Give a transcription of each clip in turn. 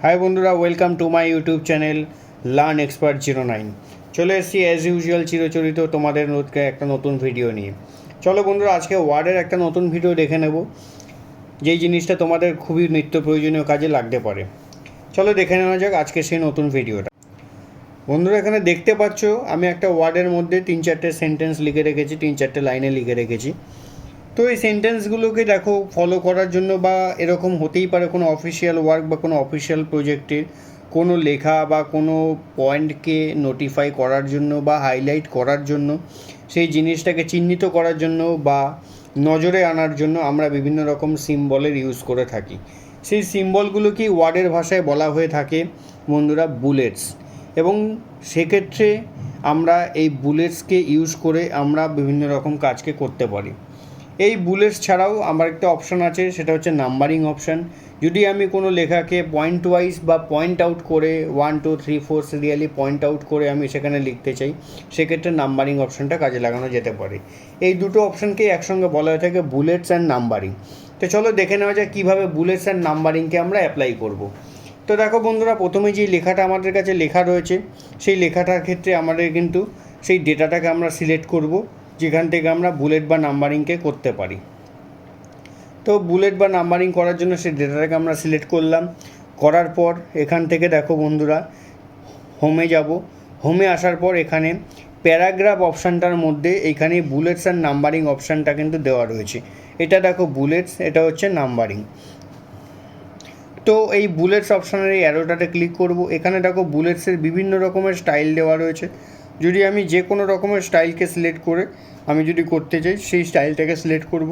High বন্ধুরা, welcome to my YouTube channel learn expert 09। চলে এসেছি অ্যাজ ইউজুয়াল চিরচরিত তোমাদের একটা নতুন ভিডিও নিয়ে। চলো বন্ধুরা, আজকে ওয়ার্ডের একটা নতুন ভিডিও দেখে নেব, যেই জিনিসটা তোমাদের খুবই নিত্য প্রয়োজনীয় কাজে লাগতে পারে। চলো দেখে নেওয়া যাক আজকে সেই নতুন ভিডিওটা। বন্ধুরা, এখানে দেখতে পাচ্ছ আমি একটা ওয়ার্ডের মধ্যে 3-4টে সেন্টেন্স লিখে রেখেছি, 3-4টে লাইনে লিখে রেখেছি। তো এই সেন্টেন্সগুলোকে দেখো ফলো করার জন্য, বা এরকম হতেই পারে কোনো অফিসিয়াল ওয়ার্ক বা কোনো অফিসিয়াল প্রজেক্টের কোনো লেখা বা কোনো পয়েন্টকে নোটিফাই করার জন্য বা হাইলাইট করার জন্য, সেই জিনিসটাকে চিহ্নিত করার জন্য বা নজরে আনার জন্য আমরা বিভিন্ন রকম সিম্বলের ইউজ করে থাকি। সেই সিম্বলগুলোকেই ওয়ার্ডের ভাষায় বলা হয়ে থাকে বন্ধুরা বুলেটস। এবং সেক্ষেত্রে আমরা এই বুলেটসকে ইউজ করে আমরা বিভিন্ন রকম কাজকে করতে পারি। এই বুলেটস ছাড়াও আমার একটা অপশান আছে, সেটা হচ্ছে নাম্বারিং অপশান। যদি আমি কোনো লেখাকে পয়েন্ট ওয়াইজ বা পয়েন্ট আউট করে 1 2 3 4 সিরিয়ালি পয়েন্ট আউট করে আমি সেখানে লিখতে চাই, সেক্ষেত্রে নাম্বারিং অপশানটা কাজে লাগানো যেতে পারে। এই দুটো অপশানকেই একসঙ্গে বলা হয়ে থাকে বুলেটস অ্যান্ড নাম্বারিং। তো চলো দেখে নেওয়া যায় কীভাবে বুলেটস অ্যান্ড নাম্বারিংকে আমরা অ্যাপ্লাই করব। তো দেখো বন্ধুরা, প্রথমে যেই লেখাটা আমাদের কাছে লেখা রয়েছে, সেই লেখাটার ক্ষেত্রে আমাদের কিন্তু সেই ডেটাটাকে আমরা সিলেক্ট করব, যেখান থেকে আমরা বুলেট বা নাম্বারিংকে করতে পারি। তো বুলেট বা নাম্বারিং করার জন্য সেই ডেটাটাকে আমরা সিলেক্ট করলাম। করার পর এখান থেকে দেখো বন্ধুরা, হোমে যাব। হোমে আসার পর এখানে প্যারাগ্রাফ অপশানটার মধ্যে এইখানে বুলেটস অ্যান্ড নাম্বারিং অপশানটা কিন্তু দেওয়া রয়েছে। এটা দেখো বুলেটস, এটা হচ্ছে নাম্বারিং। তো এই বুলেটস অপশানের এই অ্যারোটাতে ক্লিক করব। এখানে দেখো বুলেটসের বিভিন্ন রকমের স্টাইল দেওয়া রয়েছে। যদি আমি যে কোনো রকমের স্টাইলকে সিলেক্ট করে আমি যদি করতে চাই, সেই স্টাইলটাকে সিলেক্ট করব।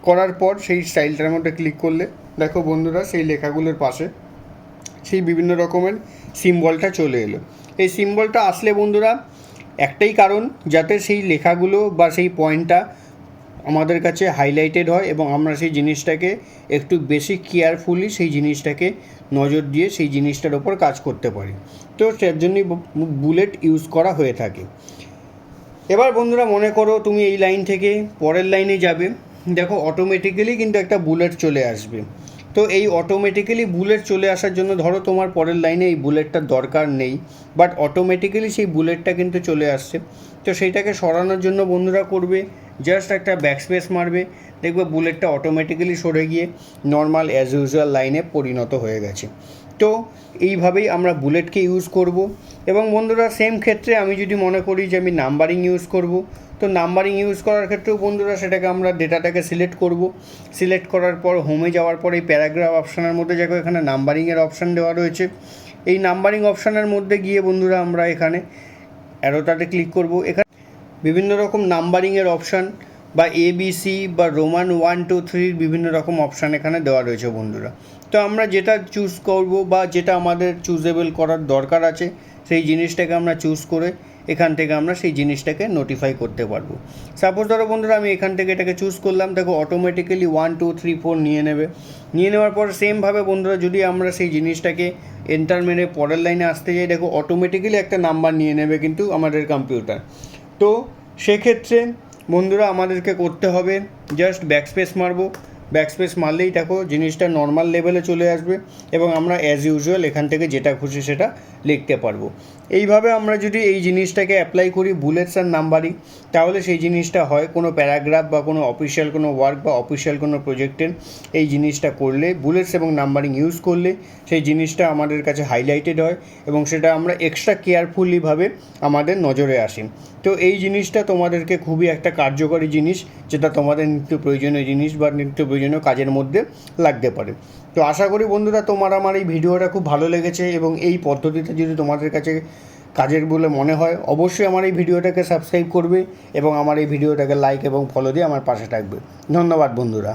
করার পর সেই স্টাইলটার মধ্যে ক্লিক করলে দেখো বন্ধুরা, সেই লেখাগুলোর পাশে সেই বিভিন্ন রকমের সিম্বলটা চলে এলো। এই সিম্বলটা আসলে বন্ধুরা একটাই কারণ, যাতে সেই লেখাগুলো বা সেই পয়েন্টটা আমাদের কাছে হাইলাইটেড হয় এবং আমরা সেই জিনিসটাকে একটু বেশি কেয়ারফুলি সেই জিনিসটাকে নজর দিয়ে সেই জিনিসটার ওপর কাজ করতে পারি। তো তার জন্যই বুলেট ইউজ করা হয়ে থাকে। এবার বন্ধুরা মনে করো তুমি এই লাইন থেকে পরের লাইনে যাবে, দেখো অটোমেটিক্যালি কিন্তু একটা বুলেট চলে আসবে। তো এই অটোমেটিক্যালি বুলেট চলে আসার জন্য, ধরো তোমার পরের লাইনে এই বুলেটটার দরকার নেই, বাট অটোমেটিক্যালি সেই বুলেটটা কিন্তু চলে আসছে। তো সেইটাকে সরানোর জন্য বন্ধুরা করবে জাস্ট একটা ব্যাকস্পেস মারবে, দেখবে বুলেটটা অটোমেটিক্যালি সরে গিয়ে নর্মাল অ্যাজ ইউজুয়াল লাইনে পরিণত হয়ে গেছে। তো এইভাবেই আমরা বুলেটকে ইউজ করব। এবং বন্ধুরা সেম ক্ষেত্রে আমি যদি মনে করি যে আমি নাম্বারিং ইউজ করব, তো নাম্বারিং ইউজ করার ক্ষেত্রেও বন্ধুরা সেটাকে আমরা ডেটাটাকে সিলেক্ট করব। সিলেক্ট করার পর হোমে যাওয়ার পর এই প্যারাগ্রাফ অপশানের মধ্যে দেখো এখানে নাম্বারিংয়ের অপশান দেওয়া রয়েছে। এই নাম্বারিং অপশানের মধ্যে গিয়ে বন্ধুরা আমরা এখানে অ্যারোটাতে ক্লিক করব। এখানে বিভিন্ন রকম নাম্বারিংয়ের অপশান বা ABC বা রোমান 1 2 3 বিভিন্ন রকম অপশান এখানে দেওয়া রয়েছে বন্ধুরা। তো আমরা যেটা চুজ করব বা যেটা আমাদের চুজেবল করার দরকার আছে, সেই জিনিসটাকে আমরা চুজ করে এখান থেকে আমরা সেই জিনিসটাকে নোটিফাই করতে পারবো। সাপোজ ধরো বন্ধুরা আমি এখান থেকে এটাকে চুজ করলাম, দেখো অটোমেটিক্যালি 1 2 3 4 নিয়ে নেবে। নিয়ে নেওয়ার পর সেমভাবে বন্ধুরা যদি আমরা সেই জিনিসটাকে এন্টার মেরে পরের লাইনে আসতে যাই, দেখো অটোমেটিক্যালি একটা নাম্বার নিয়ে নেবে কিন্তু আমাদের কম্পিউটার। তো সেক্ষেত্রে বন্ধুরা আমাদেরকে করতে হবে জাস্ট ব্যাকস্পেস মারবো। ব্যাকস্পেস মারলেই দেখো জিনিসটা নর্মাল লেভেলে চলে আসবে এবং আমরা অ্যাজ ইউজুয়াল এখান থেকে যেটা খুশি সেটা লিখতে পারবো। এইভাবে আমরা যদি এই জিনিসটাকে অ্যাপ্লাই করি বুলেটস আর নাম্বারিং, তাহলে সেই জিনিসটা হয় কোনো প্যারাগ্রাফ বা কোনো অফিসিয়াল কোনো ওয়ার্ক বা অফিসিয়াল কোনো প্রজেক্টের এই জিনিসটা করলে, বুলেটস এবং নাম্বারিং ইউজ করলে সেই জিনিসটা আমাদের কাছে হাইলাইটেড হয় এবং সেটা আমরা এক্সট্রা কেয়ারফুলিভাবে আমাদের নজরে আসে। তো এই জিনিসটা তোমাদেরকে খুবই একটা কার্যকরী জিনিস, যেটা তোমাদের নিত্য প্রয়োজনীয় জিনিস বা নিত্য প্রয়োজনীয় কাজের মধ্যে লাগতে পারে। তো আশা করি বন্ধুরা তোমার আমার এই ভিডিওটা খুব ভালো লেগেছে এবং এই পদ্ধতিটা যদি তোমাদের কাছে কাজের বলে মনে হয়, অবশ্যই আমার এই ভিডিওটাকে সাবস্ক্রাইব করবে এবং আমার এই ভিডিওটাকে লাইক এবং ফলো দিয়ে আমার পাশে থাকবে। ধন্যবাদ বন্ধুরা।